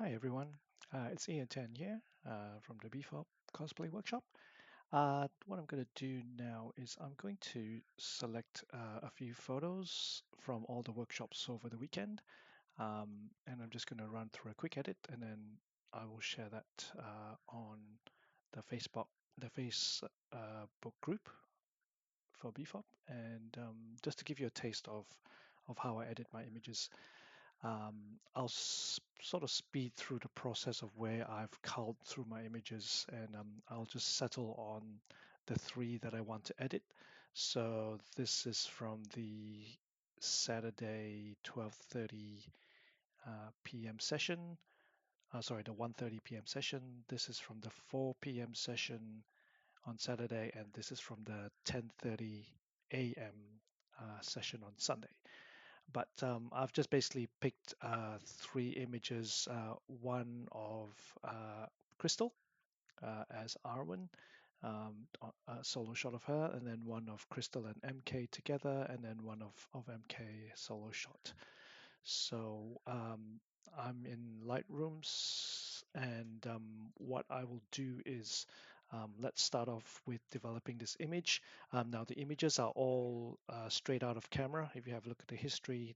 Hi everyone, it's Ian Tan here from the BFOP Cosplay Workshop. What I'm going to do now is I'm going to select a few photos from all the workshops over the weekend, and I'm just going to run through a quick edit, and then I will share that on the Facebook group for BFOP, and just to give you a taste of how I edit my images. I'll sort of speed through the process of where I've culled through my images, and I'll just settle on the three that I want to edit. So this is from the Saturday 12:30 p.m. session. Sorry, the 1:30 p.m. session. This is from the 4 p.m. session on Saturday, and this is from the 10:30 a.m. Session on Sunday. But I've just basically picked three images, one of Crystal as Arwen, a solo shot of her, and then one of Crystal and MK together, and then one of MK solo shot. So I'm in Lightrooms, and what I will do is let's start off with developing this image. Now the images are all straight out of camera. If you have a look at the history,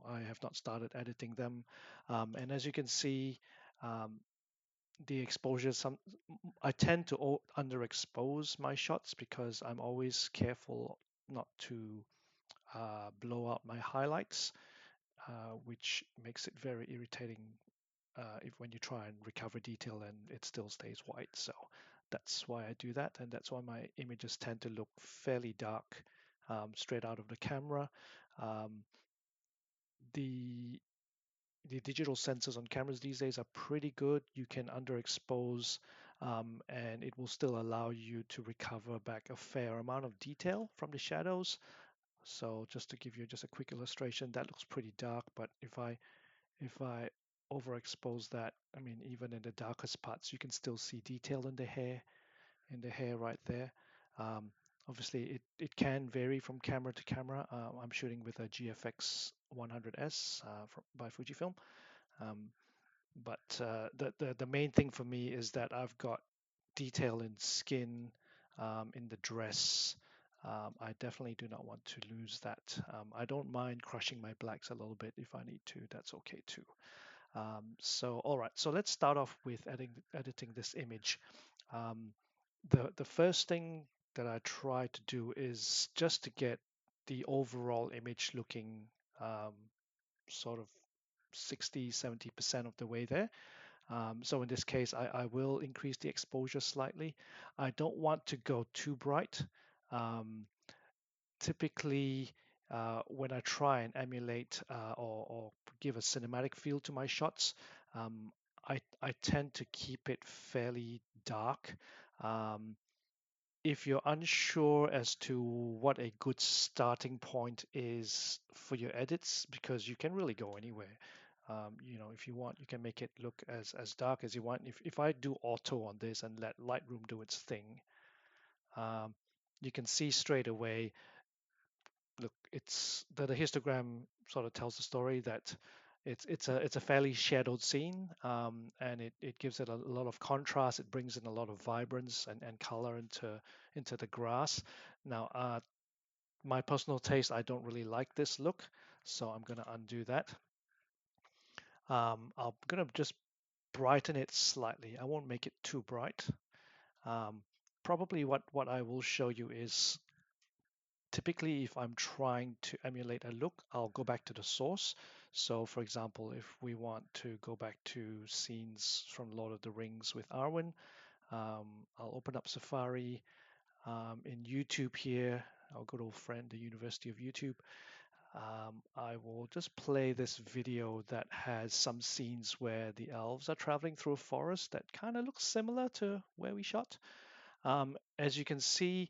I have not started editing them. And as you can see, um, the exposure, I tend to underexpose my shots because I'm always careful not to blow out my highlights, which makes it very irritating if when you try and recover detail and it still stays white. So that's why I do that, and that's why my images tend to look fairly dark straight out of the camera. Um, the the digital sensors on cameras these days are pretty good. You can underexpose, and it will still allow you to recover back a fair amount of detail from the shadows. So just to give you just a quick illustration, that looks pretty dark, but if I overexpose that, I mean, even in the darkest parts, you can still see detail in the hair right there. Um, Obviously, it can vary from camera to camera. I'm shooting with a GFX 100S by Fujifilm. Um, but the main thing for me is that I've got detail in skin, in the dress. I definitely do not want to lose that. I don't mind crushing my blacks a little bit if I need to. That's okay too. All right, so let's start off with editing this image. Um, the first thing that I try to do is just to get the overall image looking um, sort of 60-70% of the way there. So in this case, I will increase the exposure slightly. I don't want to go too bright. Um, Typically, when I try and emulate or give a cinematic feel to my shots, um, I tend to keep it fairly dark. Um, if you're unsure as to what a good starting point is for your edits, because you can really go anywhere. If you want, you can make it look as dark as you want. If I do auto on this and let Lightroom do its thing, um, you can see straight away. Look, it's the histogram sort of tells the story that it's a fairly shadowed scene, and it gives it a lot of contrast. It brings in a lot of vibrance and color into the grass. Now, my personal taste, I don't really like this look, so I'm going to undo that. I'm going to just brighten it slightly. I won't make it too bright. Um, Probably what I will show you is typically if I'm trying to emulate a look, I'll go back to the source. So for example, if we want to go back to scenes from Lord of the Rings with Arwen, I'll open up Safari. In YouTube here, our good old friend, the University of YouTube, I will just play this video that has some scenes where the elves are traveling through a forest that kind of looks similar to where we shot. As you can see,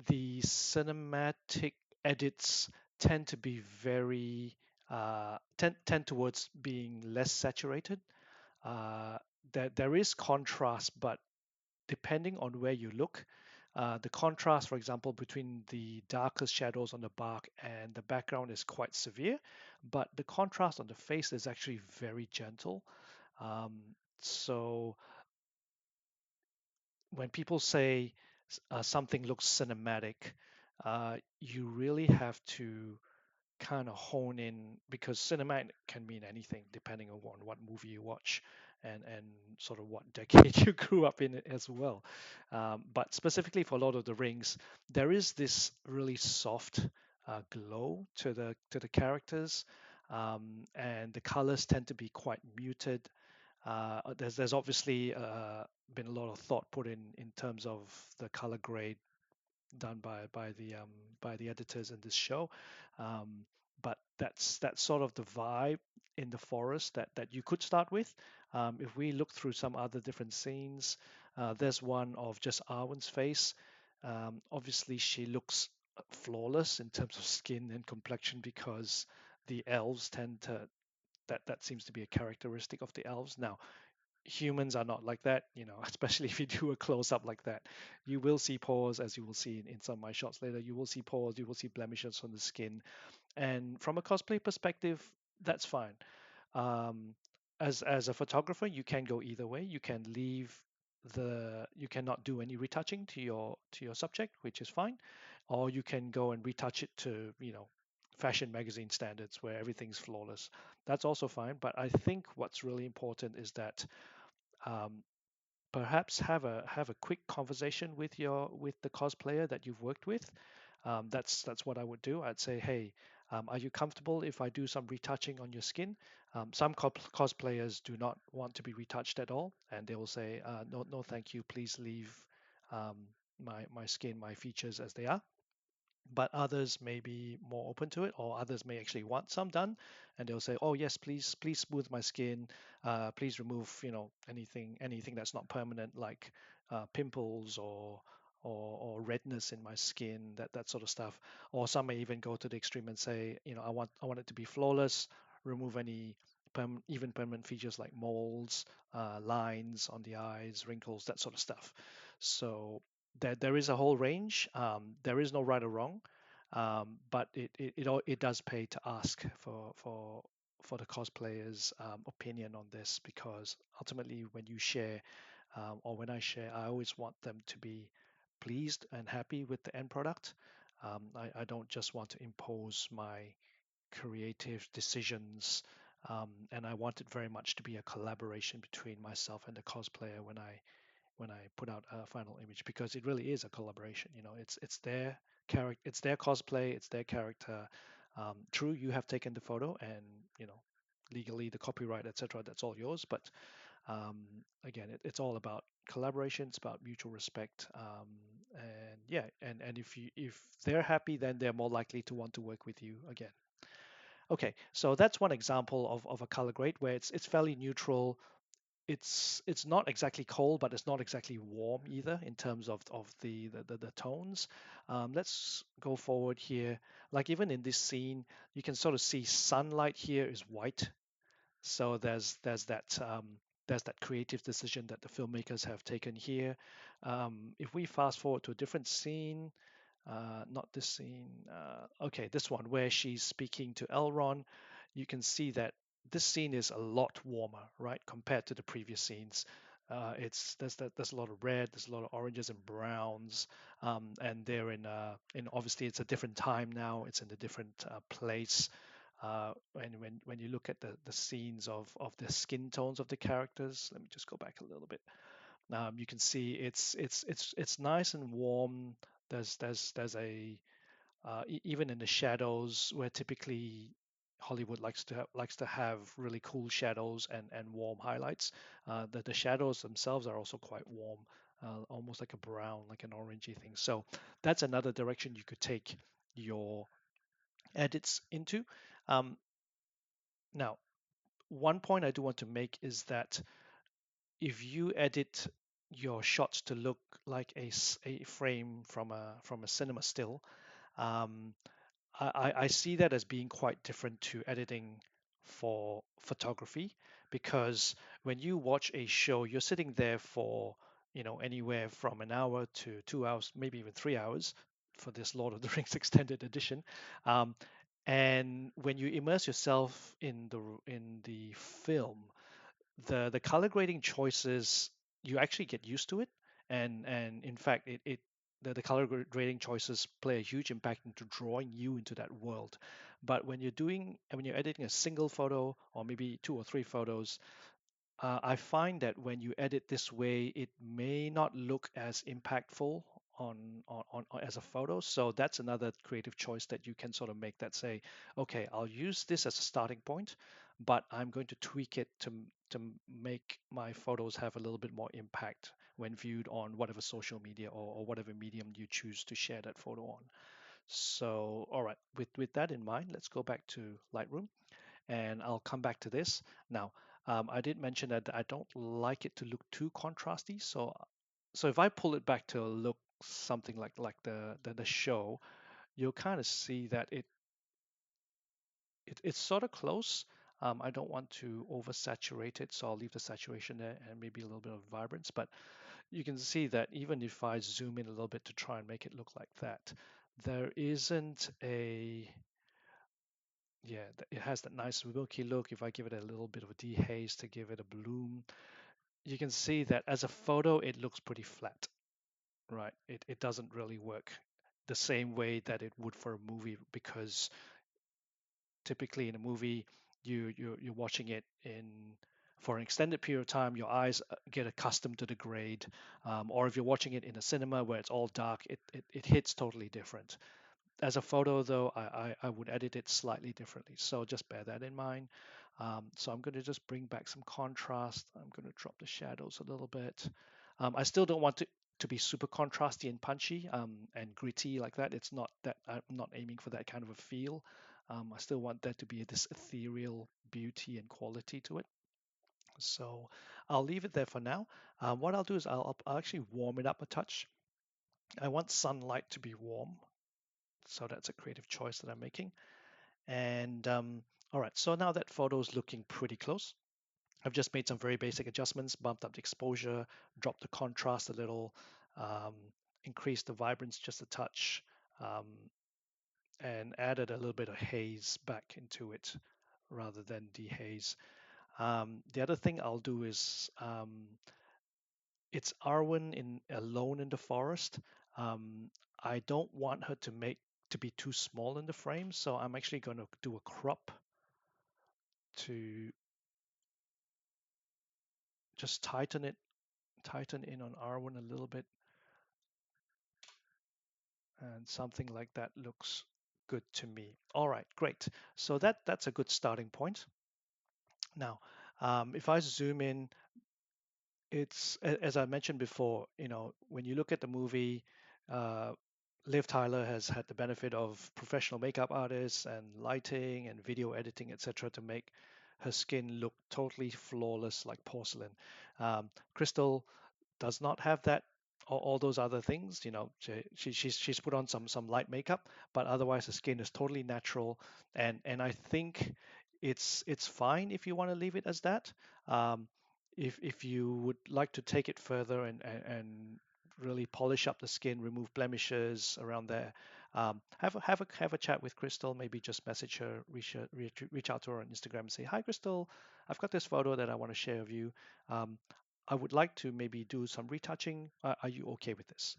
the cinematic edits tend to be very tend towards being less saturated. There is contrast, but depending on where you look, the contrast, for example, between the darkest shadows on the bark and the background is quite severe. but the contrast on the face is actually very gentle. So when people say something looks cinematic, you really have to kind of hone in, because cinematic can mean anything depending on what movie you watch and sort of what decade you grew up in as well. But specifically for Lord of the Rings, there is this really soft glow to the characters, and the colors tend to be quite muted. There's obviously been a lot of thought put in terms of the color grade done by the editors in this show. Um, but that's sort of the vibe in the forest that you could start with. If we look through some other different scenes, there's one of just Arwen's face. Obviously, she looks flawless in terms of skin and complexion because the elves tend to that seems to be a characteristic of the elves. Now, humans are not like that, especially if you do a close up like that. You will see pores, as you will see in some of my shots later. You will see pores, you will see blemishes on the skin. And from a cosplay perspective, that's fine. Um, as a photographer, you can go either way. You can leave you cannot do any retouching to your subject, which is fine, or you can go and retouch it to fashion magazine standards where everything's flawless. That's also fine. But I think what's really important is that um, perhaps have a quick conversation with the cosplayer that you've worked with. That's what I would do. I'd say, hey, are you comfortable if I do some retouching on your skin? Some cosplayers do not want to be retouched at all, and they will say, no, no, thank you. Please leave um, my skin, my features as they are. But others may be more open to it, or others may actually want some done, and they'll say, oh yes, please smooth my skin, please remove anything that's not permanent, like pimples or redness in my skin, that sort of stuff. Or some may even go to the extreme and say, I want it to be flawless, remove any even permanent features like moles, lines on the eyes, wrinkles, that sort of stuff. So there is a whole range. There is no right or wrong, but it does pay to ask for the cosplayer's opinion on this, because ultimately when you share, or when I share, I always want them to be pleased and happy with the end product. I don't just want to impose my creative decisions, and I want it very much to be a collaboration between myself and the cosplayer when I put out a final image, because it really is a collaboration. It's their character, it's their cosplay, it's their character. True, you have taken the photo, and legally the copyright, etc. That's all yours. But again, it's all about collaboration. It's about mutual respect. And yeah, and if they're happy, then they're more likely to want to work with you again. Okay, so that's one example of a color grade where it's fairly neutral. It's not exactly cold, but it's not exactly warm either in terms of the tones. Let's go forward here. Like even in this scene, you can sort of see sunlight here is white. So there's that creative decision that the filmmakers have taken here. If we fast forward to a different scene, not this scene. Okay, this one where she's speaking to Elrond. You can see that this scene is a lot warmer, right, compared to the previous scenes. There's a lot of red, there's a lot of oranges and browns, and they're in obviously it's a different time now. It's in a different place. And when you look at the scenes of the skin tones of the characters, let me just go back a little bit. You can see it's nice and warm. There's a even in the shadows, where typically Hollywood likes to have really cool shadows and warm highlights. The shadows themselves are also quite warm, almost like a brown, like an orangey thing. So that's another direction you could take your edits into. Um, Now, one point I do want to make is that if you edit your shots to look like a frame from a cinema still, um, I see that as being quite different to editing for photography, because when you watch a show, you're sitting there for anywhere from an hour to 2 hours, maybe even 3 hours for this Lord of the Rings extended edition. Um, And when you immerse yourself in the film, the color grading choices, you actually get used to it, and in fact the color grading choices play a huge impact into drawing you into that world. But when you're editing a single photo or maybe two or three photos, I find that when you edit this way, it may not look as impactful as a photo. So that's another creative choice that you can sort of make, that say, okay, I'll use this as a starting point, but I'm going to tweak it to make my photos have a little bit more impact when viewed on whatever social media or whatever medium you choose to share that photo on. So, all right, with that in mind, let's go back to Lightroom, and I'll come back to this. Now, I did mention that I don't like it to look too contrasty. So if I pull it back to look something like the show, you'll kind of see that it's sort of close. I don't want to oversaturate it, so I'll leave the saturation there and maybe a little bit of vibrance. But you can see that even if I zoom in a little bit to try and make it look like that, there isn't a yeah, it has that nice milky look. If I give it a little bit of a dehaze to give it a bloom, you can see that as a photo, it looks pretty flat, right? It doesn't really work the same way that it would for a movie, because typically in a movie, you're watching it in for an extended period of time, your eyes get accustomed to the grade. Or if you're watching it in a cinema where it's all dark, it hits totally different. As a photo, though, I would edit it slightly differently. So just bear that in mind. So I'm going to just bring back some contrast. I'm going to drop the shadows a little bit. I still don't want to be super contrasty and punchy and gritty like that. It's not that I'm not aiming for that kind of a feel. I still want there to be this ethereal beauty and quality to it. So I'll leave it there for now. What I'll do is I'll actually warm it up a touch. I want sunlight to be warm, so that's a creative choice that I'm making. And all right, so now that photo is looking pretty close. I've just made some very basic adjustments, bumped up the exposure, dropped the contrast a little, increased the vibrance just a touch, um, and added a little bit of haze back into it rather than dehaze. The other thing I'll do is it's Arwen in alone in the forest. I don't want her to be too small in the frame, so I'm actually going to do a crop to just tighten in on Arwen a little bit, and something like that looks good to me. All right, great. So that's a good starting point. Now, if I zoom in, as I mentioned before, when you look at the movie, uh, Liv Tyler has had the benefit of professional makeup artists and lighting and video editing, etc., to make her skin look totally flawless like porcelain. Crystal does not have that, all those other things. She's put on some light makeup, but otherwise the skin is totally natural, and I think it's fine if you want to leave it as that. Um, if you would like to take it further and really polish up the skin, remove blemishes around there, have a chat with Crystal. Maybe just message her, reach out to her on Instagram and say, "Hi, Crystal, I've got this photo that I want to share with you. Um, I would like to maybe do some retouching. Are you okay with this?"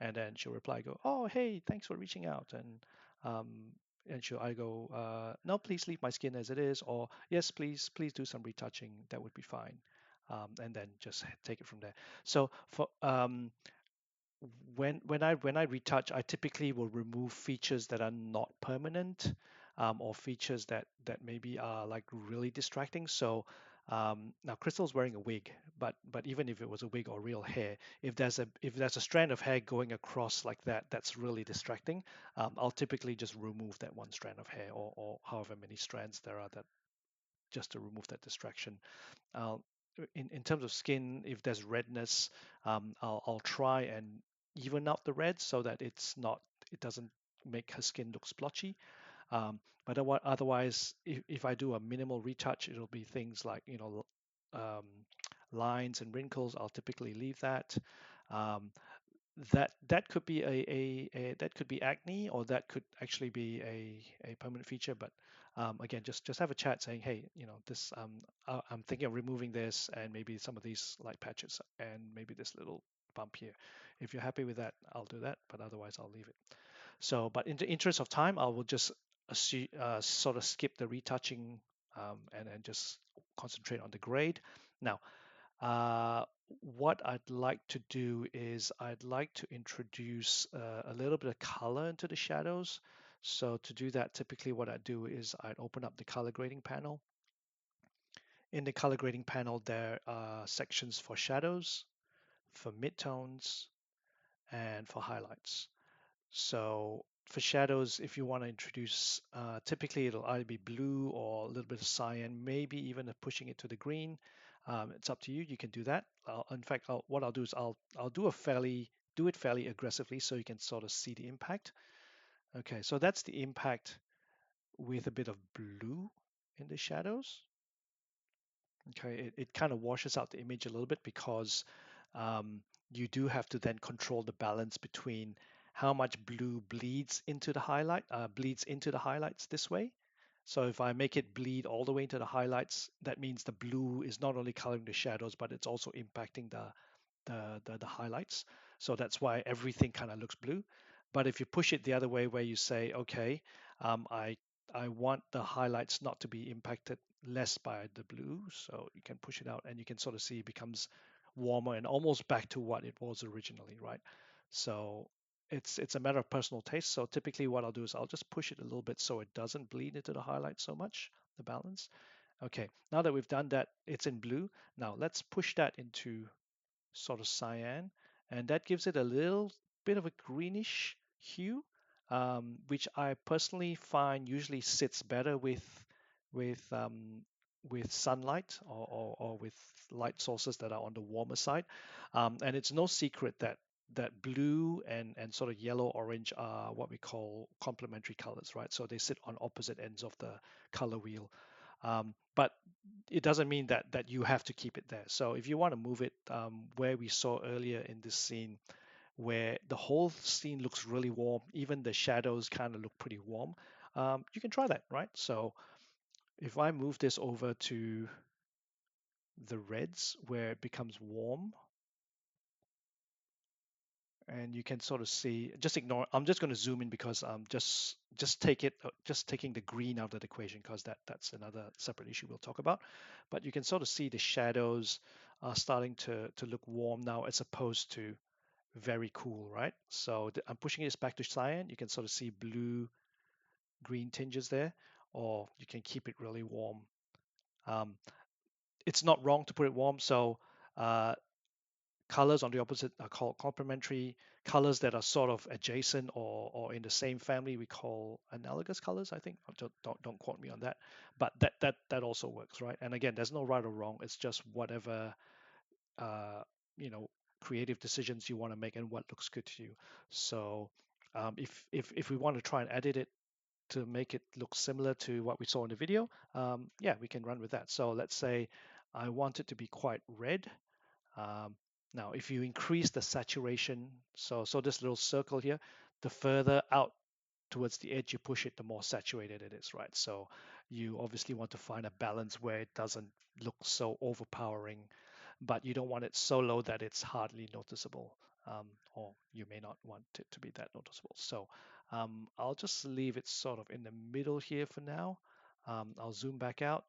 And then she'll reply, go, "Oh, hey, thanks for reaching out." And I go, "No, please leave my skin as it is," or "Yes, please do some retouching. That would be fine." And then just take it from there. So for when I retouch, I typically will remove features that are not permanent, or features that maybe are like really distracting. So now Crystal's wearing a wig, but even if it was a wig or real hair, if there's a strand of hair going across like that, that's really distracting. I'll typically just remove that one strand of hair, or however many strands there are, that just to remove that distraction. Uh, in terms of skin, if there's redness, I'll try and even out the red so that it doesn't make her skin look splotchy. But otherwise, if I do a minimal retouch, it'll be things like um, lines and wrinkles. I'll typically leave that. Um, that could be that could be acne, or that could actually be a permanent feature. But again, just have a chat saying, hey, this I'm thinking of removing this, and maybe some of these light patches, and maybe this little bump here. If you're happy with that, I'll do that, but otherwise I'll leave it. So, but in the interest of time, I will just sort of skip the retouching, and just concentrate on the grade. Now, uh, what I'd like to do is I'd like to introduce a little bit of color into the shadows. So to do that, typically what I do is I'd open up the color grading panel. In the color grading panel, there are sections for shadows, for midtones, and for highlights. So for shadows, if you want to introduce, typically it'll either be blue or a little bit of cyan, maybe even pushing it to the green. It's up to you. You can do that. In fact, what I'll do is I'll do it fairly aggressively so you can sort of see the impact. Okay, so that's the impact with a bit of blue in the shadows. Okay, it kind of washes out the image a little bit because um, you do have to then control the balance between how much blue bleeds into the highlights this way. So if I make it bleed all the way into the highlights, that means the blue is not only coloring the shadows, but it's also impacting the highlights. So that's why everything kind of looks blue. But if you push it the other way, where you say, okay, um, I I want the highlights not to be impacted less by the blue, so you can push it out and you can sort of see it becomes warmer and almost back to what it was originally, right? So it's a matter of personal taste. So typically what I'll do is I'll just push it a little bit so it doesn't bleed into the highlights so much, the balance. Okay, now that we've done that, it's in blue. Now let's push that into sort of cyan, and that gives it a little bit of a greenish hue, which I personally find usually sits better with um, with sunlight, or with light sources that are on the warmer side. And it's no secret that blue and sort of yellow orange are what we call complementary colors, right? So they sit on opposite ends of the color wheel. But it doesn't mean that you have to keep it there. So if you want to move it, where we saw earlier in this scene, where the whole scene looks really warm, even the shadows kind of look pretty warm, you can try that, right? So if I move this over to the reds where it becomes warm, and you can sort of see, just ignore, I'm just going to zoom in because just taking the green out of the equation, because that's another separate issue we'll talk about. But you can sort of see the shadows are starting to look warm now, as opposed to very cool, right? So I'm pushing this back to cyan. You can sort of see blue green tinges there, or you can keep it really warm. um, it's not wrong to put it warm. So uh, colors on the opposite are called complementary. Colors that are sort of adjacent, or in the same family, we call analogous colors, I think. Don't quote me on that. But that also works, right? And again, there's no right or wrong. It's just whatever uh, you know creative decisions you want to make and what looks good to you. So if we want to try and edit it to make it look similar to what we saw in the video, yeah, we can run with that. So let's say I want it to be quite red. um, Now, if you increase the saturation, so this little circle here, the further out towards the edge you push it, the more saturated it is, right? So you obviously want to find a balance where it doesn't look so overpowering, but you don't want it so low that it's hardly noticeable, or you may not want it to be that noticeable. So I'll just leave it sort of in the middle here for now. I'll zoom back out.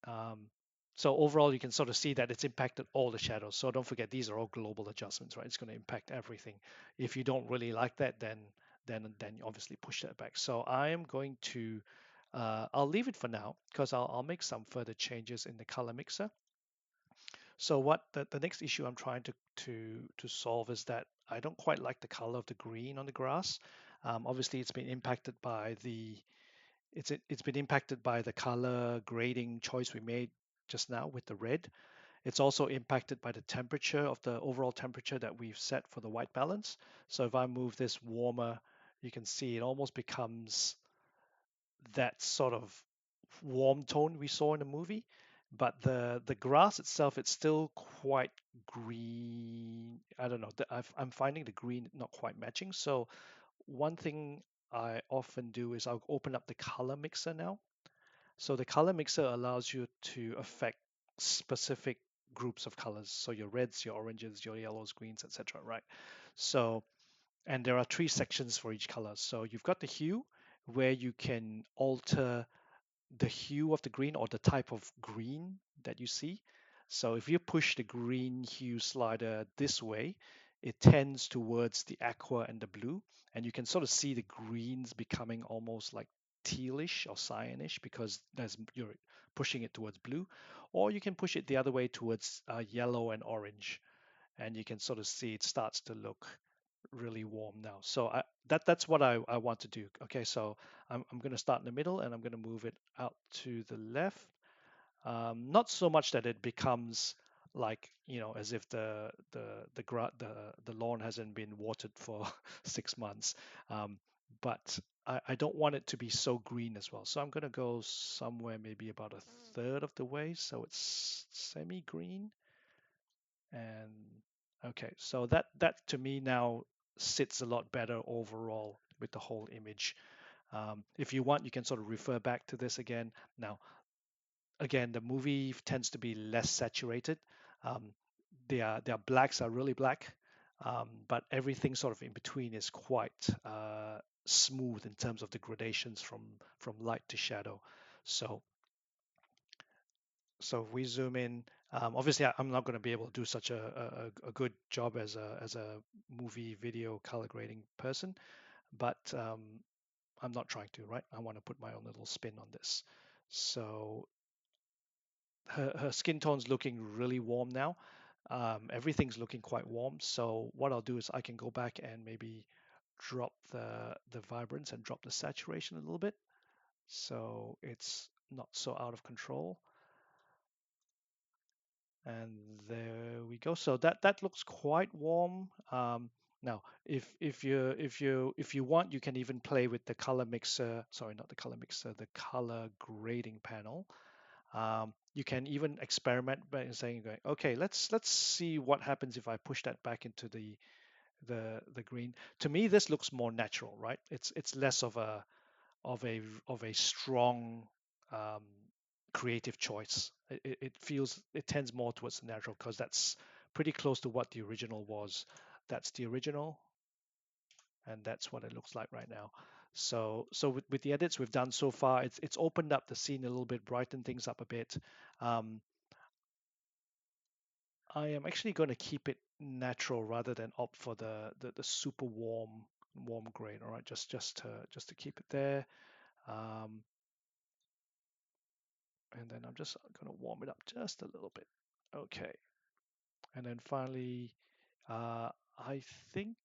um, so overall, you can sort of see that it's impacted all the shadows. So don't forget, these are all global adjustments, right? It's going to impact everything. If you don't really like that, then you obviously push that back. So I am going to, I'll leave it for now, because I'll make some further changes in the color mixer. So what the next issue I'm trying to solve is that I don't quite like the color of the green on the grass. Obviously, it's been impacted by the color grading choice we made just now with the red. It's also impacted by the temperature of the overall temperature that we've set for the white balance. So if I move this warmer, you can see it almost becomes that sort of warm tone we saw in the movie. but the grass itself, it's still quite green. I don't know. I'm finding the green not quite matching. So one thing I often do is I'll open up the color mixer now. So the color mixer allows you to affect specific groups of colors. So your reds, your oranges, your yellows, greens, etc. Right? So and there are three sections for each color. So you've got the hue where you can alter the hue of the green or the type of green that you see. So if you push the green hue slider this way, it tends towards the aqua and the blue, and you can sort of see the greens becoming almost like tealish or cyanish because you're pushing it towards blue, or you can push it the other way towards yellow and orange, and you can sort of see it starts to look really warm now. So that's what I want to do. Okay, so I'm going to start in the middle and I'm going to move it out to the left. Not so much that it becomes like as if the lawn hasn't been watered for 6 months, but I don't want it to be so green as well. So I'm going to go somewhere maybe about a third of the way, so it's semi-green. And okay, so that to me now sits a lot better overall with the whole image. If you want, you can sort of refer back to this again. Now, again, the movie tends to be less saturated. Um, their blacks are really black, but everything sort of in between is quite smooth in terms of the gradations from light to shadow. So so if we zoom in, obviously I'm not going to be able to do such a good job as a movie video color grading person, but I'm not trying to, right? I want to put my own little spin on this. So her skin tone's looking really warm now. Everything's looking quite warm. So what I'll do is I can go back and maybe drop the vibrance and drop the saturation a little bit, so it's not so out of control. And there we go. So that looks quite warm. Now, if you want, you can even play with the color mixer. Sorry, not the color mixer, the color grading panel. You can even experiment by saying, going, okay, let's see what happens if I push that back into the green. To me, this looks more natural, right? It's less of a strong um, creative choice. It tends more towards the natural because that's pretty close to what the original was. That's the original, and that's what it looks like right now. So with the edits we've done so far, it's opened up the scene a little bit, brightened things up a bit. Um, I am actually going to keep it natural rather than opt for the super warm grain. All right, just to keep it there. Um, and then I'm just going to warm it up just a little bit. Okay, and then finally, I think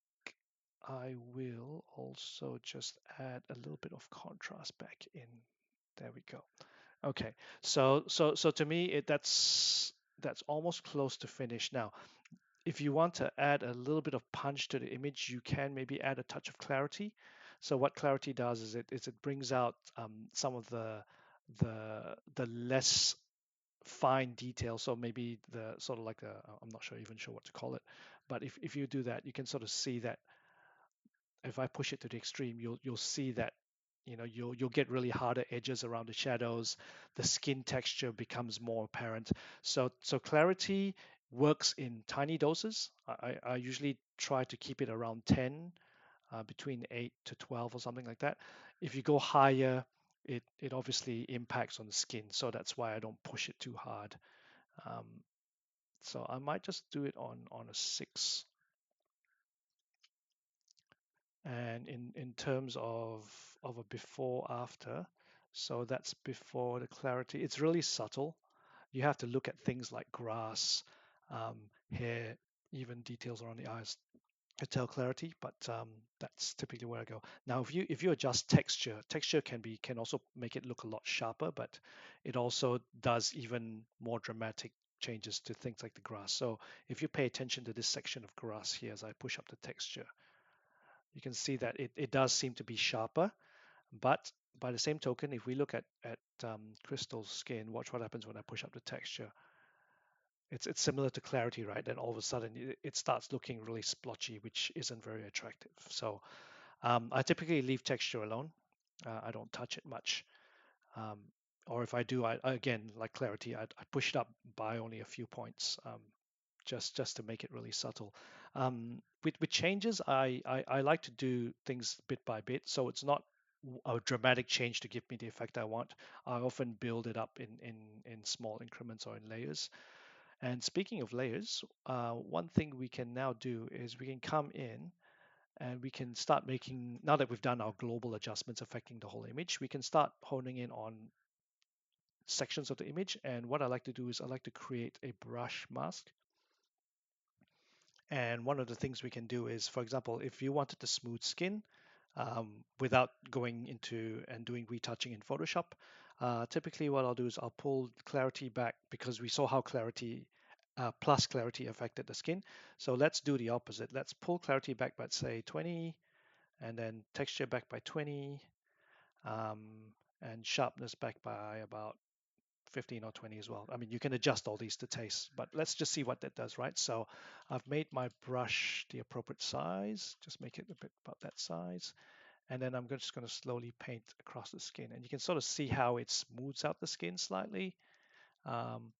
I will also just add a little bit of contrast back in. There we go. Okay, so to me, that's almost close to finish now. If you want to add a little bit of punch to the image, you can maybe add a touch of clarity. So what clarity does is it brings out some of the less fine detail. So maybe the sort of like I'm not sure even sure what to call it, but if you do that, you can sort of see that if I push it to the extreme, you'll see that you'll get really harder edges around the shadows. The skin texture becomes more apparent. So clarity works in tiny doses. I usually try to keep it around 10, between 8 to 12 or something like that. If you go higher, it obviously impacts on the skin. So that's why I don't push it too hard. Um, so I might just do it on a 6. And in terms of a before after, so that's before the clarity. It's really subtle. You have to look at things like grass, hair, even details around the eyes to tell clarity. But that's typically where I go. Now, if you adjust texture, texture can also make it look a lot sharper, but it also does even more dramatic changes to things like the grass. So if you pay attention to this section of grass here as I push up the texture, you can see that it does seem to be sharper, but by the same token, if we look at Crystal's skin, watch what happens when I push up the texture. It's similar to clarity, right? Then all of a sudden it starts looking really splotchy, which isn't very attractive. So I typically leave texture alone. I don't touch it much. Um, or if I do, again, like clarity, I push it up by only a few points, just to make it really subtle. With changes, I like to do things bit by bit, so it's not a dramatic change to give me the effect I want. I often build it up in small increments or in layers. And speaking of layers, one thing we can now do is we can come in and we can start making, now that we've done our global adjustments affecting the whole image, we can start honing in on sections of the image. And what I like to do is I like to create a brush mask. And one of the things we can do is, for example, if you wanted the smooth skin without going into and doing retouching in Photoshop, typically what I'll do is I'll pull clarity back because we saw how clarity plus clarity affected the skin. So let's do the opposite. Let's pull clarity back by say 20 and then texture back by 20 and sharpness back by about 15 or 20 as well. I mean, you can adjust all these to taste, but let's just see what that does, right? So I've made my brush the appropriate size, just make it a bit about that size. And then I'm just going to slowly paint across the skin. And you can sort of see how it smooths out the skin slightly. Um,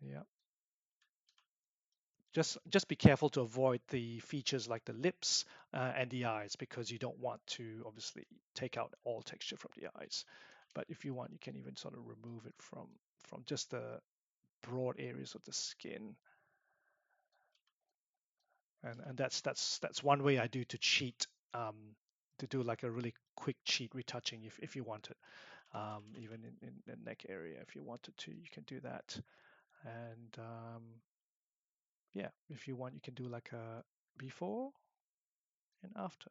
yeah. Just be careful to avoid the features like the lips and the eyes because you don't want to obviously take out all texture from the eyes. But if you want, you can even sort of remove it from just the broad areas of the skin. And that's one way I do to cheat, to do like a really quick cheat retouching if you want it. Even in the neck area, if you wanted to, you can do that. And yeah, if you want, you can do like a before and after,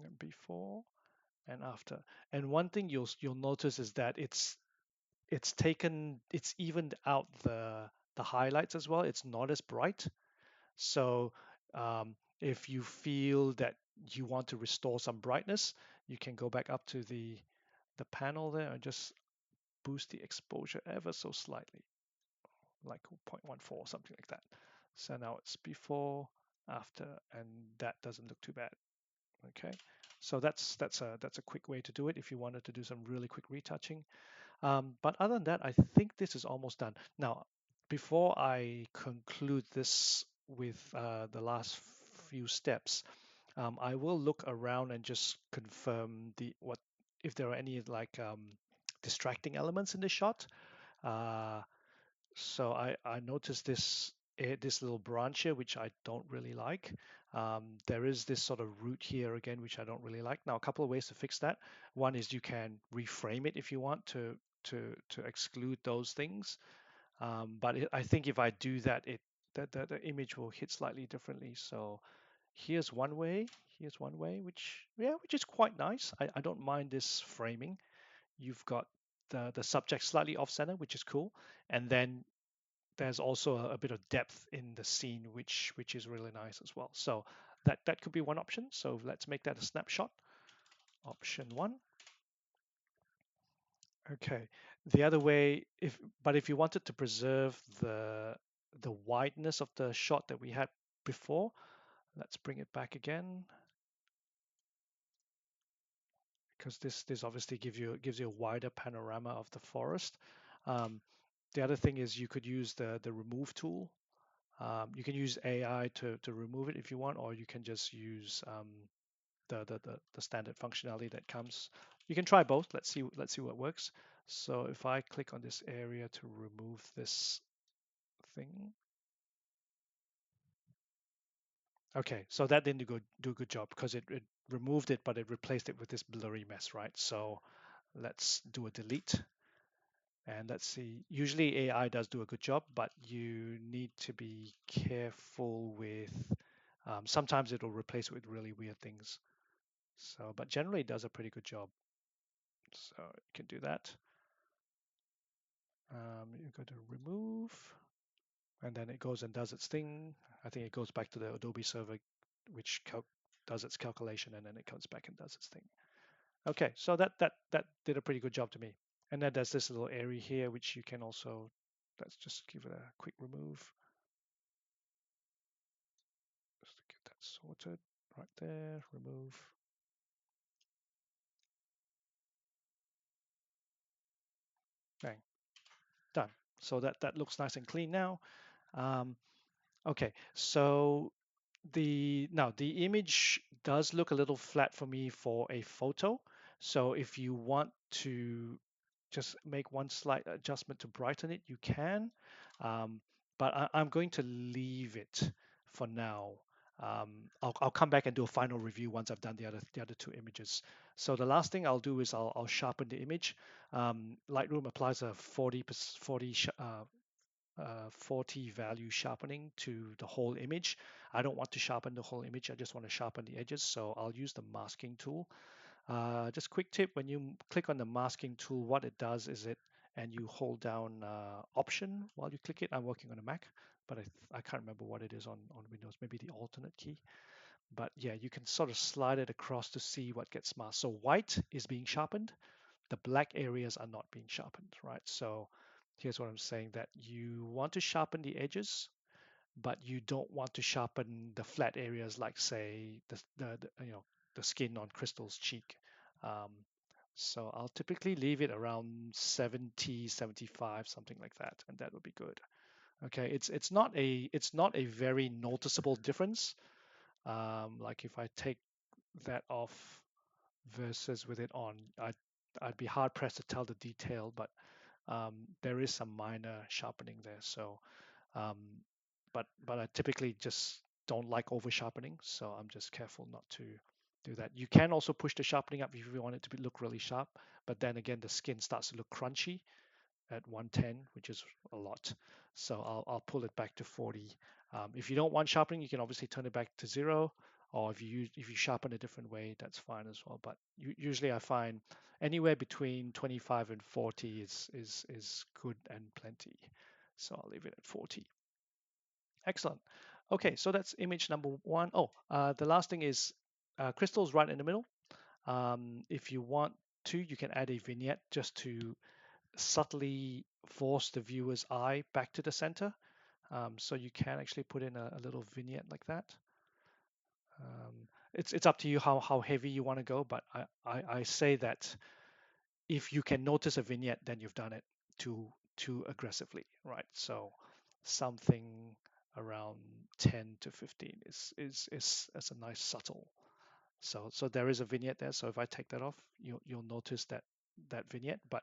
and before and after. And one thing you'll notice is that it's evened out the highlights as well. It's not as bright. So if you feel that you want to restore some brightness, you can go back up to the panel there and just boost the exposure ever so slightly, like 0.14 or something like that. So now it's before, after, and that doesn't look too bad. Okay, so that's a quick way to do it if you wanted to do some really quick retouching. But other than that, I think this is almost done. Now, before I conclude this with the last few steps, I will look around and just confirm the what if there are any like distracting elements in the shot. Uh, so I noticed this little branch here, which I don't really like. There is this sort of root here again, which I don't really like. Now, a couple of ways to fix that. One is you can reframe it if you want to exclude those things. But I think if I do that, the image will hit slightly differently. So here's one way. Here's one way, which is quite nice. I don't mind this framing. You've got the subject slightly off center, which is cool, and then there's also a bit of depth in the scene, which is really nice as well. So that could be one option. So let's make that a snapshot. Option one. Okay. The other way, if you wanted to preserve the wideness of the shot that we had before, let's bring it back again because this obviously gives you a wider panorama of the forest. Um, the other thing is you could use the remove tool. You can use AI to remove it if you want, or you can just use the standard functionality that comes. You can try both. Let's see what works. So if I click on this area to remove this thing, okay, so that didn't do a good job because it removed it, but it replaced it with this blurry mess, right? So let's do a delete. And let's see, usually AI does do a good job, but you need to be careful with, sometimes it'll replace it with really weird things. So, but generally it does a pretty good job. So you can do that. You go to remove, and then it goes and does its thing. I think it goes back to the Adobe server, which does its calculation, and then it comes back and does its thing. Okay, so that did a pretty good job to me. And then there's this little area here which you can also, let's just give it a quick remove. Just to get that sorted right there, remove. Bang, done. So that looks nice and clean now. Um, okay, so the image does look a little flat for me for a photo. So if you want to just make one slight adjustment to brighten it, you can. But I'm going to leave it for now. I'll come back and do a final review once I've done the other two images. So the last thing I'll do is I'll sharpen the image. Lightroom applies a 40 value sharpening to the whole image. I don't want to sharpen the whole image. I just want to sharpen the edges. So I'll use the masking tool. Just quick tip, when you click on the masking tool, what it does is and you hold down Option while you click it. I'm working on a Mac, but I can't remember what it is on Windows, maybe the alternate key. But yeah, you can sort of slide it across to see what gets masked. So white is being sharpened. The black areas are not being sharpened, right? So here's what I'm saying, that you want to sharpen the edges, but you don't want to sharpen the flat areas like, say, the skin on Crystal's cheek. Um, so I'll typically leave it around 70, 75, something like that, and that would be good. Okay, it's not a very noticeable difference. Like if I take that off versus with it on, I'd be hard pressed to tell the detail, but there is some minor sharpening there. So um, but I typically just don't like over sharpening, so I'm just careful not to do that. You can also push the sharpening up if you want it to look really sharp, but then again the skin starts to look crunchy at 110, which is a lot. So I'll pull it back to 40. If you don't want sharpening, you can obviously turn it back to 0, or if you sharpen a different way, that's fine as well. But usually I find anywhere between 25 and 40 is good and plenty. So I'll leave it at 40. Excellent. Okay, so that's image number one. Oh, the last thing is crystals right in the middle. If you want to, you can add a vignette just to subtly force the viewer's eye back to the center. So you can actually put in a little vignette like that. It's up to you how heavy you want to go, but I say that if you can notice a vignette, then you've done it too aggressively, right? So something around 10 to 15 is a nice subtle. So there is a vignette there. So if I take that off, you'll notice that vignette. But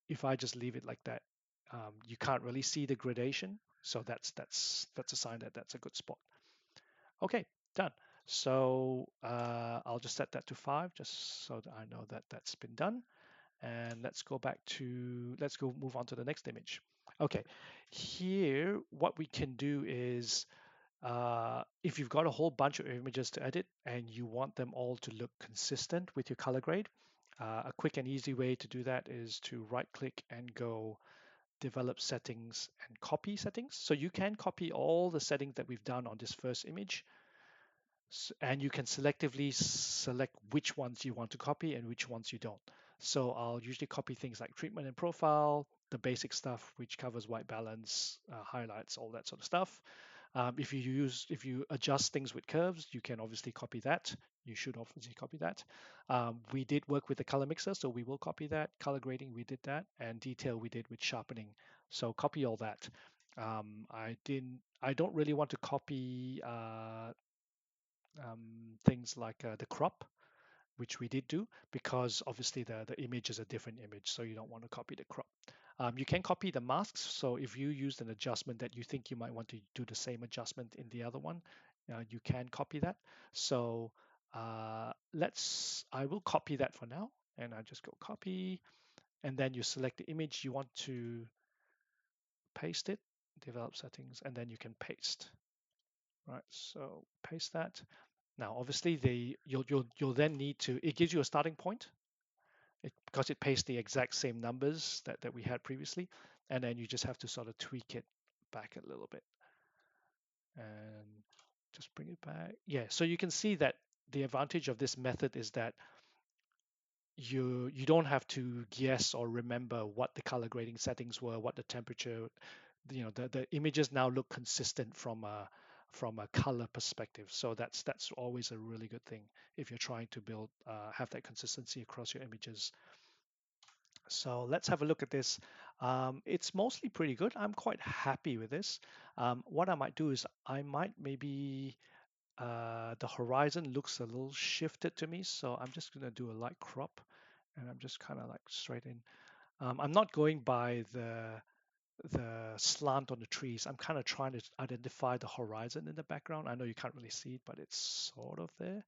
if I just leave it like that, you can't really see the gradation. So that's a sign that that's a good spot. Okay, done. So I'll just set that to 5, just so that I know that that's been done. And let's go move on to the next image. Okay, here what we can do is if you've got a whole bunch of images to edit and you want them all to look consistent with your color grade, a quick and easy way to do that is to right click and go develop settings and copy settings. So you can copy all the settings that we've done on this first image, and you can selectively select which ones you want to copy and which ones you don't. So I'll usually copy things like treatment and profile, the basic stuff which covers white balance, highlights, all that sort of stuff. If you adjust things with curves, you can obviously copy that. You should obviously copy that. We did work with the color mixer, so we will copy that. Color grading, we did that, and detail we did with sharpening. So copy all that. I don't really want to copy things like the crop, which we did do, because obviously the image is a different image, so you don't want to copy the crop. You can copy the masks, so if you used an adjustment that you think you might want to do the same adjustment in the other one, you can copy that. So I will copy that for now, and I just go copy, and then you select the image you want to paste it, develop settings, and then you can paste. Right, so paste that. Now, obviously, you'll then need to. It gives you a starting point because it pastes the exact same numbers that we had previously, and then you just have to sort of tweak it back a little bit and just bring it back. Yeah, so you can see that the advantage of this method is that you don't have to guess or remember what the color grading settings were, what the temperature. The images now look consistent from a color perspective. So that's always a really good thing if you're trying to build have that consistency across your images. So let's have a look at this. It's mostly pretty good. I'm quite happy with this. What I might do is I might maybe the horizon looks a little shifted to me, so I'm just going to do a light crop, and I'm just kind of like straight in. I'm not going by the slant on the trees. I'm kind of trying to identify the horizon in the background. I know you can't really see it, but it's sort of there,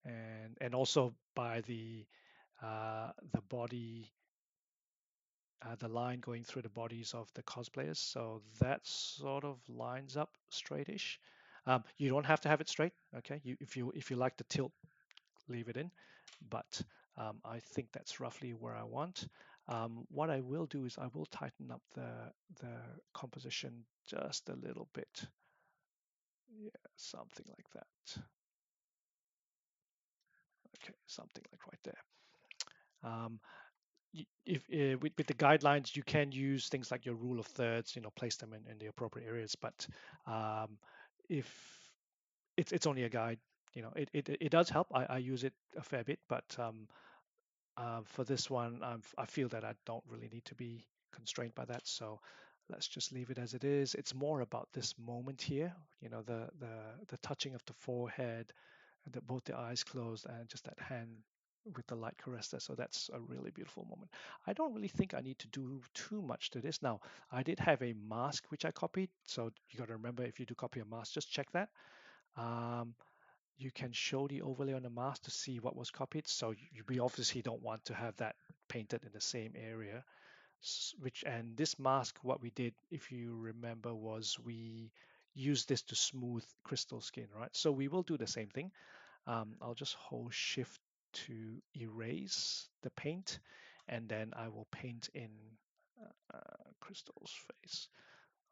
and also by the body, the line going through the bodies of the cosplayers. So that sort of lines up straightish. You don't have to have it straight, okay? If you like the tilt, leave it in. But I think that's roughly where I want. What I will do is I will tighten up the composition just a little bit. Yeah, something like that. Okay, something like right there. If with the guidelines, you can use things like your rule of thirds, place them in the appropriate areas. But um, if it's only a guide, it does help. I use it a fair bit, but for this one, I feel that I don't really need to be constrained by that. So let's just leave it as it is. It's more about this moment here, the touching of the forehead, and both the eyes closed, and just that hand with the light caress there. So that's a really beautiful moment. I don't really think I need to do too much to this. Now, I did have a mask which I copied. So you got to remember, if you do copy a mask, just check that. Um, you can show the overlay on the mask to see what was copied. So we obviously don't want to have that painted in the same area. And this mask, what we did, if you remember, was we used this to smooth crystal skin, right? So we will do the same thing. I'll just hold shift to erase the paint, and then I will paint in Crystal's face.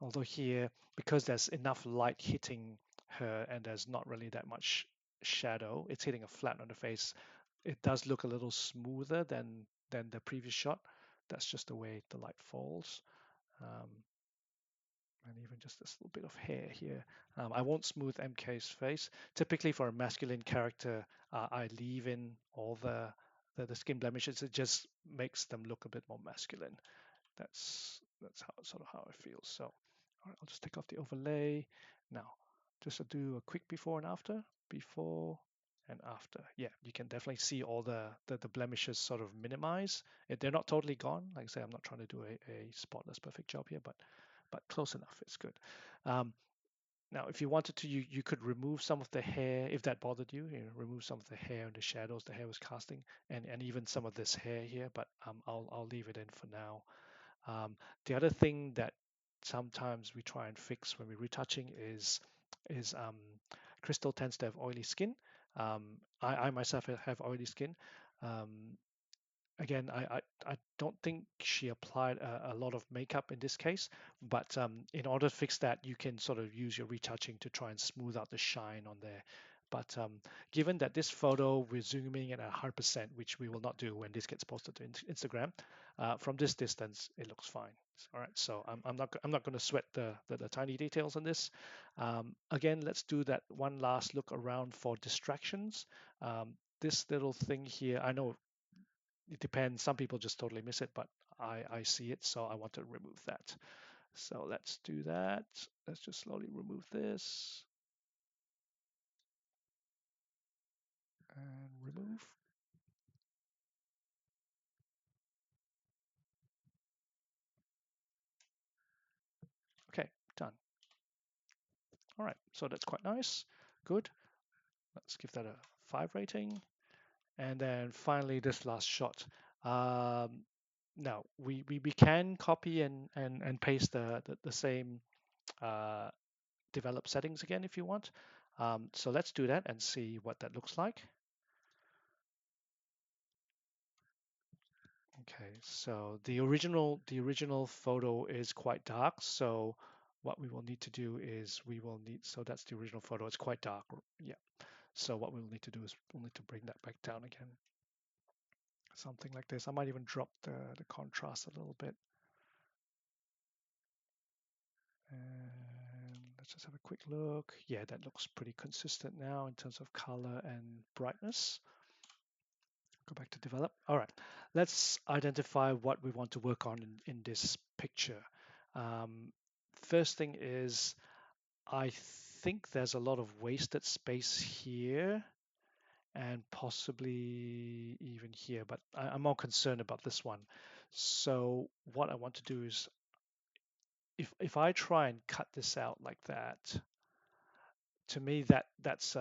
Although here, because there's enough light hitting her and there's not really that much shadow, it's hitting a flat on the face. It does look a little smoother than the previous shot. That's just the way the light falls. Um, and even just this little bit of hair here. I won't smooth MK's face. Typically for a masculine character, I leave in all the skin blemishes. It just makes them look a bit more masculine. That's how sort of how I feel. So, all right, I'll just take off the overlay. Now, just to do a quick before and after. Before and after. Yeah, you can definitely see all the blemishes sort of minimize. They're not totally gone. Like I say, I'm not trying to do a spotless perfect job here, but close enough. It's good. Um, Now, if you wanted to, you could remove some of the hair if that bothered you. Remove some of the hair and the shadows the hair was casting, and even some of this hair here. But I'll leave it in for now. The other thing that sometimes we try and fix when we're retouching is Crystal tends to have oily skin. I myself have oily skin. Um, Again, I don't think she applied a lot of makeup in this case, but in order to fix that, you can sort of use your retouching to try and smooth out the shine on there. But given that this photo we're zooming in at 100%, which we will not do when this gets posted to Instagram, from this distance it looks fine. All right, so I'm not going to sweat the tiny details on this. Again, let's do that one last look around for distractions. This little thing here, I know it depends. Some people just totally miss it, but I see it, so I want to remove that. So let's do that. Let's just slowly remove this and remove. Okay, done. All right, so that's quite nice. Good. Let's give that a 5 rating. And then finally, this last shot. Now, we can copy and paste the same uh, develop settings again if you want. So let's do that and see what that looks like. Okay, so the original photo is quite dark. So what we will need to do is so that's the original photo. It's quite dark. Yeah. So what we'll need to do is we'll need to bring that back down again. something like this. I might even drop the contrast a little bit. And let's just have a quick look. Yeah, that looks pretty consistent now in terms of color and brightness. Go back to develop. All right, let's identify what we want to work on in this picture. Um, First thing is, I think there's a lot of wasted space here and possibly even here, but I'm more concerned about this one. So what I want to do is, if I try and cut this out like that, to me that's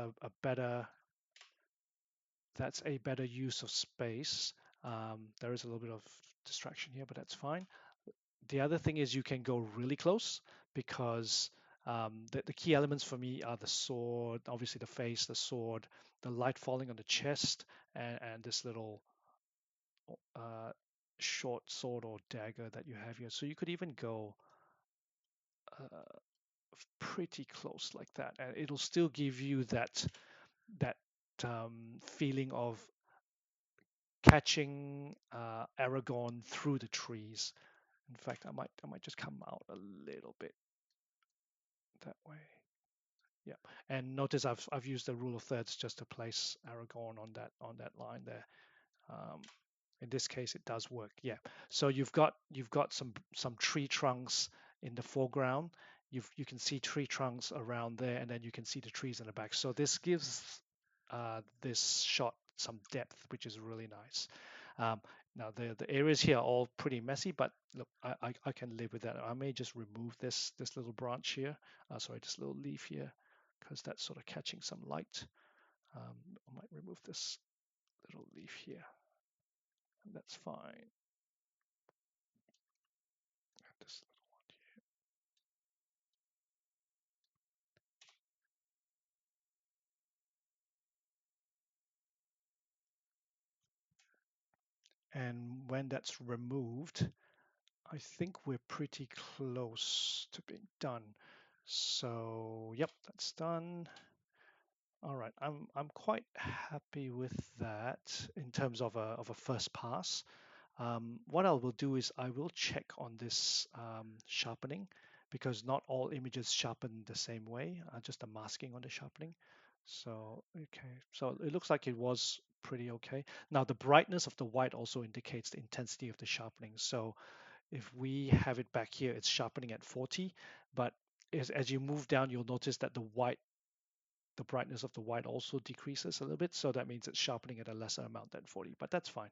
a better use of space. There is a little bit of distraction here, but that's fine. The other thing is you can go really close because the key elements for me are the sword, obviously the face, the sword, the light falling on the chest, and this little uh, short sword or dagger that you have here. So you could even go uh, pretty close like that, and it'll still give you that feeling of catching Aragorn through the trees. In fact, I might just come out a little bit that way. Yeah, and notice I've used the rule of thirds just to place Aragorn on that line there. Um, in this case, it does work. Yeah. So you've got some tree trunks in the foreground. You can see tree trunks around there, and then you can see the trees in the back. So this gives this shot some depth, which is really nice. Um, Now the areas here are all pretty messy, but look, I can live with that. I may just remove this little branch here. Sorry, this little leaf here, because that's sort of catching some light. I might remove this little leaf here. And that's fine. This little one here. And when that's removed, I think we're pretty close to being done. So yep, that's done. All right, I'm quite happy with that in terms of a first pass. What I will do is I will check on this sharpening because not all images sharpen the same way, just the masking on the sharpening. So, okay, so it looks like it was pretty okay. Now, the brightness of the white also indicates the intensity of the sharpening. So if we have it back here, it's sharpening at 40, but as you move down, you'll notice that the brightness of the white also decreases a little bit. So that means it's sharpening at a lesser amount than 40, but that's fine.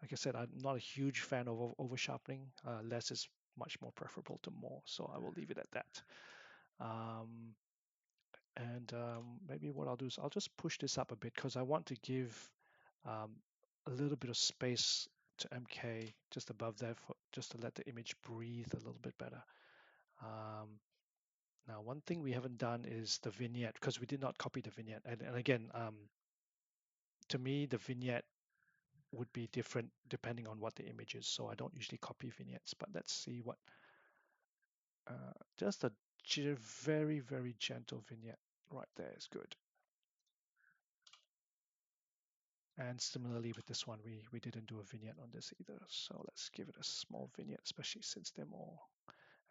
Like I said, I'm not a huge fan of over sharpening. Less is much more preferable to more, so I will leave it at that. Um, and maybe what I'll do is I'll just push this up a bit because I want to give um, a little bit of space to MK just above there, just to let the image breathe a little bit better. Um, Now, one thing we haven't done is the vignette because we did not copy the vignette. And again, to me, the vignette would be different depending on what the image is. So I don't usually copy vignettes, but let's see what, just a very, very gentle vignette right there is good. And similarly with this one, we didn't do a vignette on this either. So let's give it a small vignette, especially since they're more.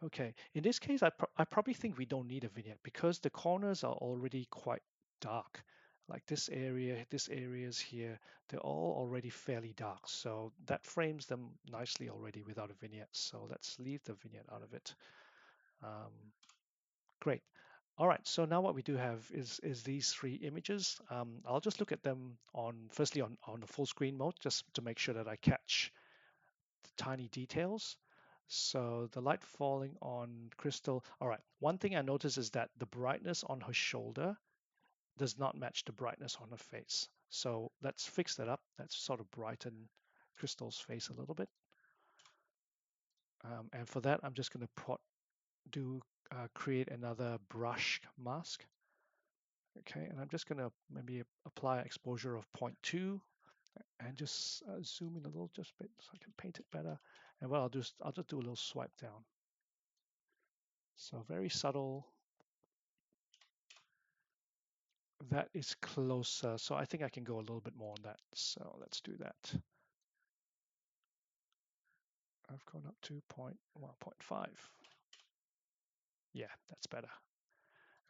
Okay, in this case, I probably think we don't need a vignette because the corners are already quite dark. Like this areas here, they're all already fairly dark. So that frames them nicely already without a vignette. So let's leave the vignette out of it. Um, Great. All right, so now what we do have is these three images. I'll just look at them firstly on the full screen mode, just to make sure that I catch the tiny details. So the light falling on Crystal. All right, one thing I notice is that the brightness on her shoulder does not match the brightness on her face. So let's fix that up. Let's sort of brighten Crystal's face a little bit. And for that, I'm just going to create another brush mask. Okay, and I'm just going to maybe apply exposure of 0.2 and just zoom in a little just bit so I can paint it better. And what I'll do is I'll just do a little swipe down. So very subtle. That is closer. So I think I can go a little bit more on that. So let's do that. I've gone up to 1.5. Yeah, that's better.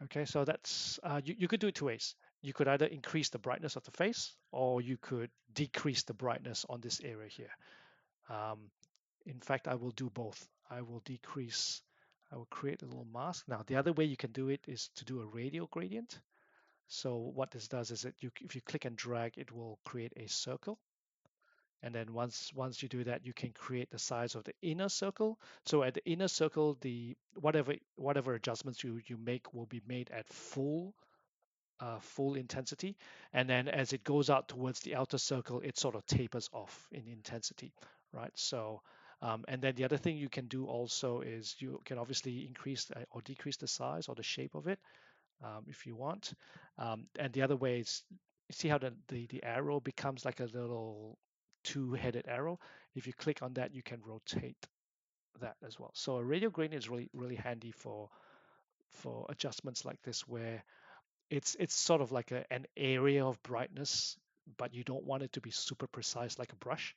Okay, so that's you could do it two ways. You could either increase the brightness of the face, or you could decrease the brightness on this area here. Um, in fact, I will do both. I will decrease, I will create a little mask. Now, the other way you can do it is to do a radial gradient. So what this does is that if you click and drag, it will create a circle. And then once you do that, you can create the size of the inner circle. So at the inner circle, the whatever adjustments you make will be made at full intensity. And then as it goes out towards the outer circle, it sort of tapers off in intensity, right? So, and then the other thing you can do also is you can obviously increase or decrease the size or the shape of it if you want. And the other way is, you see how the arrow becomes like a little two-headed arrow. If you click on that, you can rotate that as well. So a radial gradient is really handy for adjustments like this, where it's sort of like an area of brightness, but you don't want it to be super precise like a brush.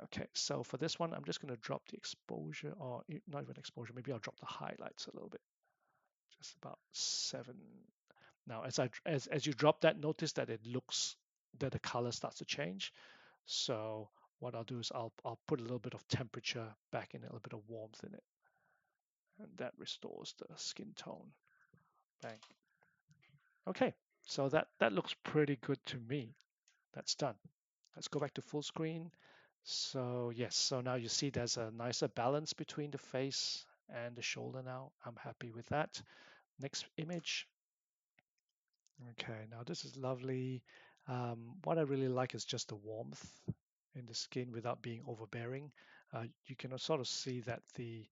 Okay, so for this one, I'm just going to drop the exposure, or not even exposure, maybe I'll drop the highlights a little bit, just about 7. Now, as you drop that, notice that it looks that the color starts to change. So what I'll do is I'll put a little bit of temperature back in it, a little bit of warmth in it, and that restores the skin tone. Bang. Okay, so that looks pretty good to me. That's done. Let's go back to full screen. So yes, so now you see there's a nicer balance between the face and the shoulder now. I'm happy with that. Next image. Okay, now this is lovely. What I really like is just the warmth in the skin without being overbearing. You can sort of see that the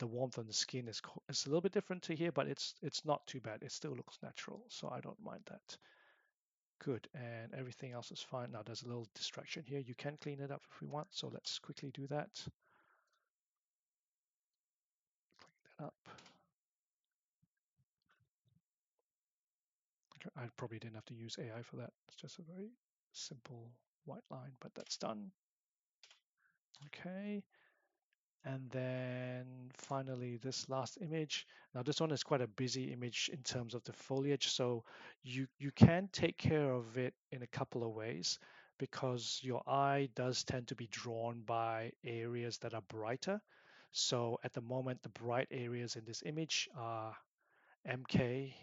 warmth on the skin is a little bit different to here, but it's not too bad. It still looks natural, so I don't mind that. Good, and everything else is fine. Now there's a little distraction here. You can clean it up if we want, so let's quickly do that. Clean that up. Okay, I probably didn't have to use AI for that. It's just a very simple white line, but that's done. Okay, and then finally this last image. Now this one is quite a busy image in terms of the foliage, so you can take care of it in a couple of ways, because your eye does tend to be drawn by areas that are brighter. So at the moment, the bright areas in this image are MK,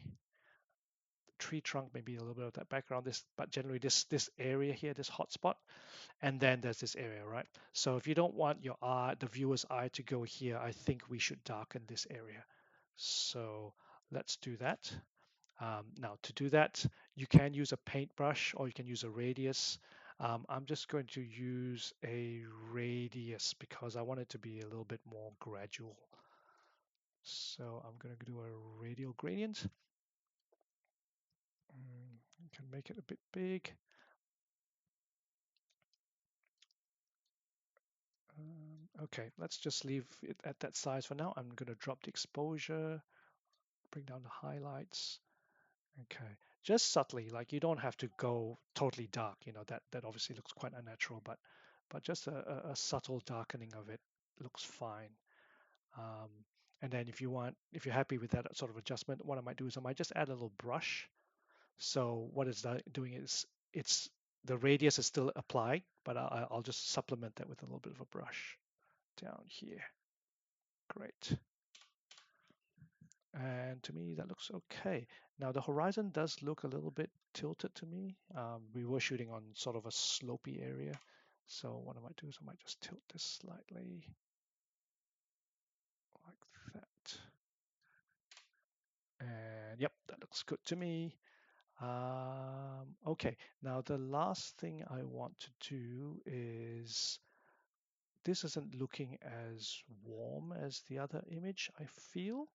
tree trunk, maybe a little bit of that background, but generally this area here, this hotspot, and then there's this area, right? So if you don't want your eye, the viewer's eye, to go here, I think we should darken this area. So let's do that. Now to do that, you can use a paintbrush or you can use a radius. I'm just going to use a radius because I want it to be a little bit more gradual. So I'm going to do a radial gradient. You can make it a bit big. Okay, let's just leave it at that size for now. I'm going to drop the exposure, bring down the highlights. Okay, just subtly, like you don't have to go totally dark. You know that obviously looks quite unnatural, but just a subtle darkening of it looks fine. Um, and then if you're happy with that sort of adjustment, what I might do is I might just add a little brush. So what it's doing is it's the radius is still applied, but I'll just supplement that with a little bit of a brush down here. Great. And to me, that looks okay. Now the horizon does look a little bit tilted to me. We were shooting on sort of a slopey area. So what I might do is I might just tilt this slightly like that. And yep, that looks good to me. Okay, now the last thing I want to do is, this isn't looking as warm as the other image, I feel.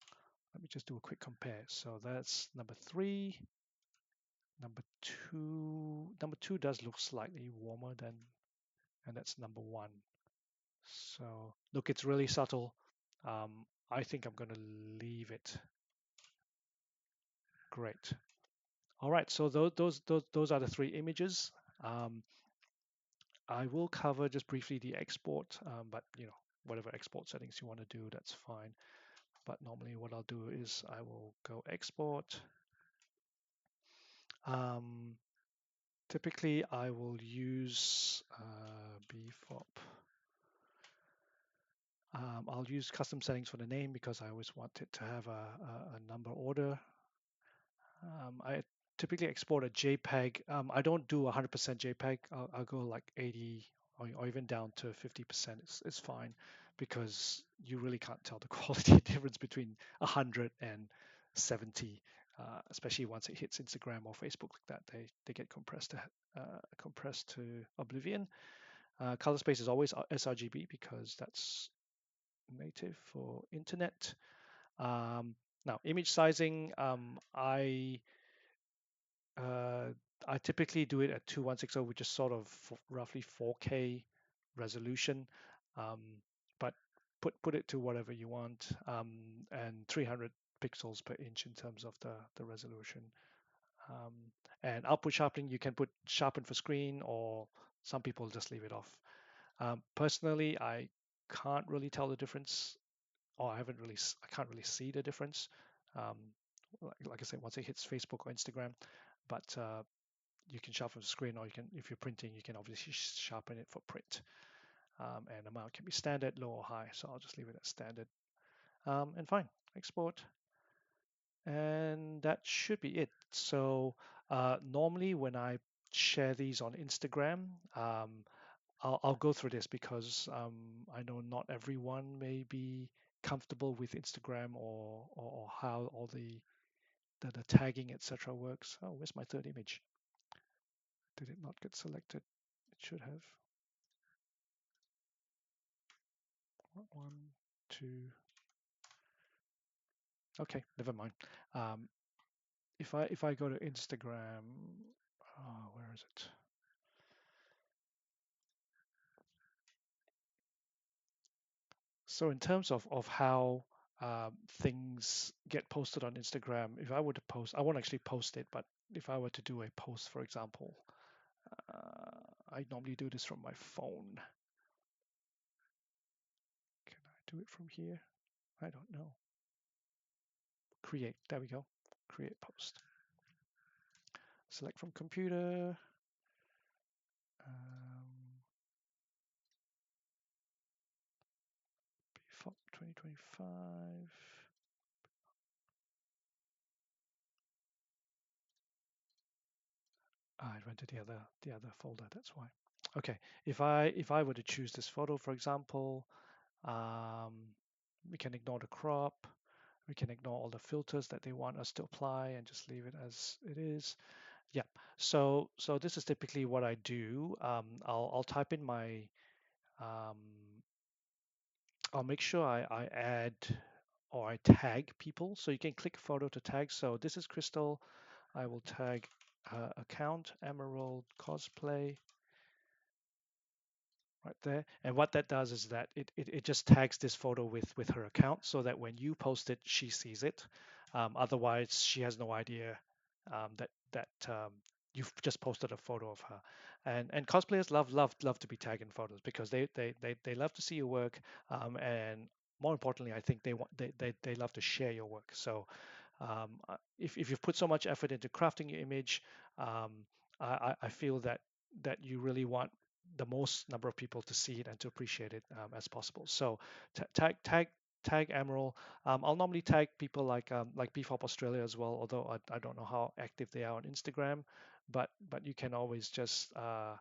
Let me just do a quick compare. So that's number 3. Number 2. Number 2 does look slightly warmer than, and that's number 1. So look, it's really subtle. I think I'm going to leave it. Great. All right, so those are the 3 images. I will cover just briefly the export, but whatever export settings you want to do, that's fine. But normally what I'll do is I will go export. Typically I will use BFOP. I'll use custom settings for the name because I always want it to have a number order. I typically export a JPEG. I don't do 100% JPEG. I'll go like 80 or even down to 50%. It's fine because you really can't tell the quality difference between 100 and 70, especially once it hits Instagram or Facebook like that. They get compressed to oblivion. Color space is always sRGB because that's native for internet. Now, image sizing, uh, I typically do it at 2160, which is sort of roughly 4K resolution, um, but put it to whatever you want, and 300 pixels per inch in terms of the resolution. Um, and output sharpening, you can put sharpen for screen, or some people just leave it off. Personally, I can't really tell the difference, or I can't really see the difference. Um, like I said, once it hits Facebook or Instagram, but you can sharpen the screen, or you can, if you're printing, you can obviously sharpen it for print. And amount can be standard, low or high, so I'll just leave it at standard. And fine, export. And that should be it. So normally when I share these on Instagram, I'll go through this because I know not everyone may be comfortable with Instagram or how all the tagging, etc. works. Oh, where's my third image? Did it not get selected? It should have. One, two. Okay, never mind. Um, if I go to Instagram, where is it? So in terms of how things get posted on Instagram, if I were to post, I won't actually post it, but if I were to do a post, for example, I normally do this from my phone. Can I do it from here? I don't know. Create, there we go. Create post. Select from computer. BFOP 2025. It went to the other folder. That's why. Okay, if I were to choose this photo, for example, um, we can ignore the crop. We can ignore all the filters that they want us to apply and just leave it as it is. Yeah. So this is typically what I do. I'll type in my. Um, I'll make sure I add or I tag people. So you can click photo to tag. So this is Crystal. I will tag account Emerald Cosplay right there. And what that does is that it just tags this photo with her account so that when you post it, she sees it. Otherwise, she has no idea that you've just posted a photo of her. And cosplayers love to be tagged in photos because they love to see your work. And more importantly, I think they love to share your work. So if you've put so much effort into crafting your image, um, I feel that you really want the most number of people to see it and to appreciate it as possible. So tag Emerald. I'll normally tag people like BFOP Australia as well, although I don't know how active they are on Instagram, but you can always um,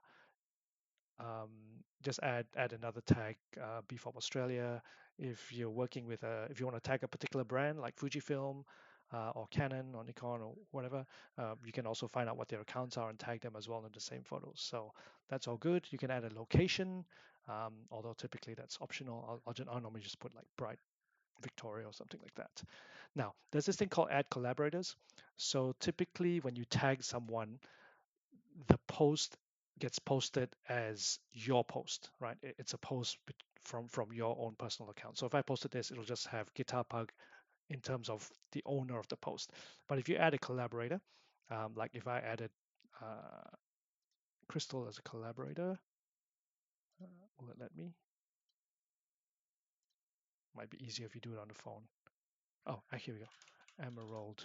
just add another tag, BFOP Australia. If you're working with if you want to tag a particular brand like Fujifilm or Canon or Nikon or whatever, you can also find out what their accounts are and tag them as well in the same photos. So that's all good. You can add a location, although typically that's optional. I'll normally just put like Bright Victoria or something like that. Now, there's this thing called add collaborators. So typically when you tag someone, the post gets posted as your post, right? It's a post from your own personal account. So if I posted this, it'll just have Guitar Pug in terms of the owner of the post. But if you add a collaborator, like if I added Crystal as a collaborator, will it let me? Might be easier if you do it on the phone. Oh, here we go. Emerald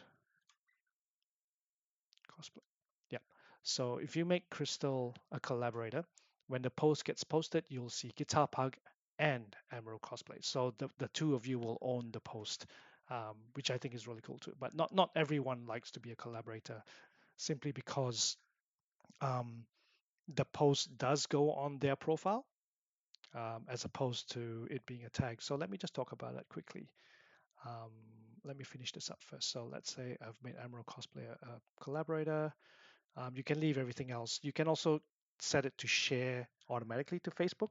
cosplay. Yeah. So if you make Crystal a collaborator, when the post gets posted, you'll see Guitar Pug and Emerald Cosplay. So the two of you will own the post, which I think is really cool too. But not everyone likes to be a collaborator simply because um, the post does go on their profile as opposed to it being a tag. So let me just talk about that quickly. Um, Let me finish this up first. So let's say I've made Emerald Cosplay a collaborator. You can leave everything else. You can also set it to share automatically to Facebook,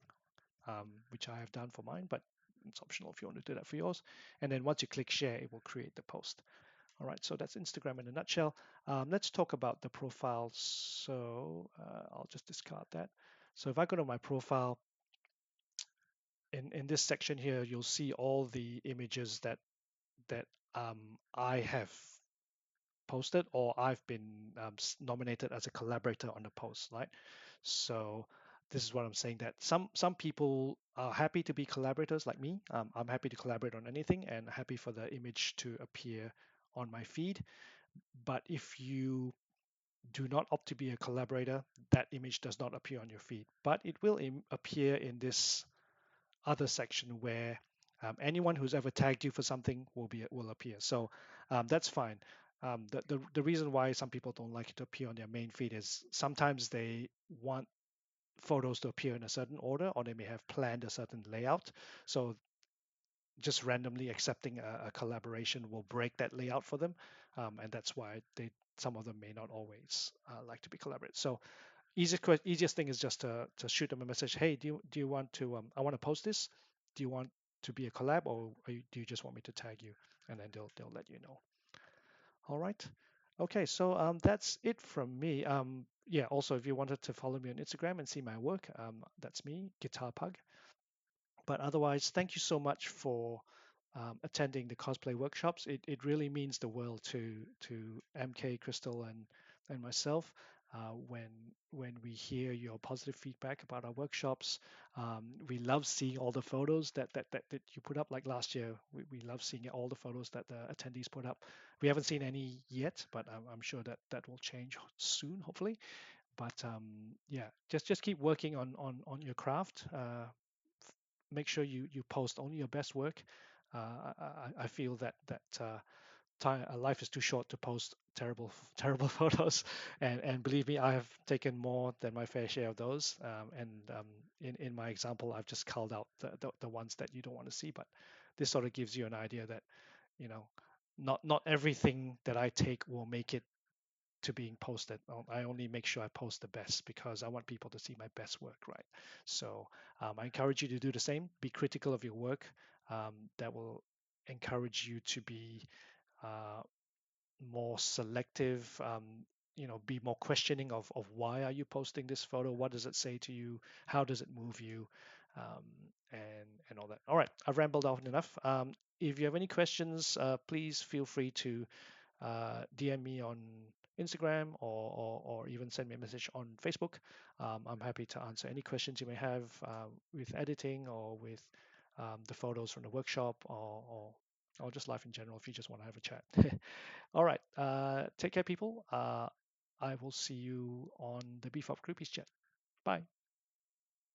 which I have done for mine, but it's optional if you want to do that for yours. And then once you click share, it will create the post. All right, so that's Instagram in a nutshell. Let's talk about the profile. So I'll just discard that. So if I go to my profile, in this section here, you'll see all the images that I have posted or I've been nominated as a collaborator on the post, right? So this is what I'm saying, that some people are happy to be collaborators like me. I'm happy to collaborate on anything and happy for the image to appear on my feed. But if you do not opt to be a collaborator, that image does not appear on your feed, but it will appear in this other section where anyone who's ever tagged you for something will appear. So that's fine. The reason why some people don't like it to appear on their main feed is sometimes they want photos to appear in a certain order, or they may have planned a certain layout. So just randomly accepting a collaboration will break that layout for them, and that's why some of them may not always like to be collaborated. So easiest thing is just to shoot them a message. Hey, do you want to? I want to post this. Do you want to be a collab, or do you just want me to tag you? And then they'll let you know. All right. Okay, so that's it from me. Yeah. Also, if you wanted to follow me on Instagram and see my work, that's me, Guitar Pug. But otherwise, thank you so much for attending the cosplay workshops. It really means the world to MK, Crystal, and myself when we hear your positive feedback about our workshops. We love seeing all the photos that you put up. Like last year, we love seeing all the photos that the attendees put up. We haven't seen any yet, but I'm sure that will change soon, hopefully. But yeah, just keep working on your craft. Make sure you post only your best work. I feel that life is too short to post terrible photos, and believe me, I have taken more than my fair share of those. And in my example, I've just culled out the ones that you don't want to see. But this sort of gives you an idea that you know not everything that I take will make it to being posted. I only make sure I post the best because I want people to see my best work, right? So I encourage you to do the same. Be critical of your work. That will encourage you to be uh, more selective. Be more questioning of why are you posting this photo? What does it say to you? How does it move you? And all that. All right, I've rambled on enough. If you have any questions, please feel free to DM me on Instagram or even send me a message on Facebook. I'm happy to answer any questions you may have with editing or with the photos from the workshop or just life in general if you just want to have a chat. All right. Take care, people. I will see you on the BFOP Groupies chat. Bye.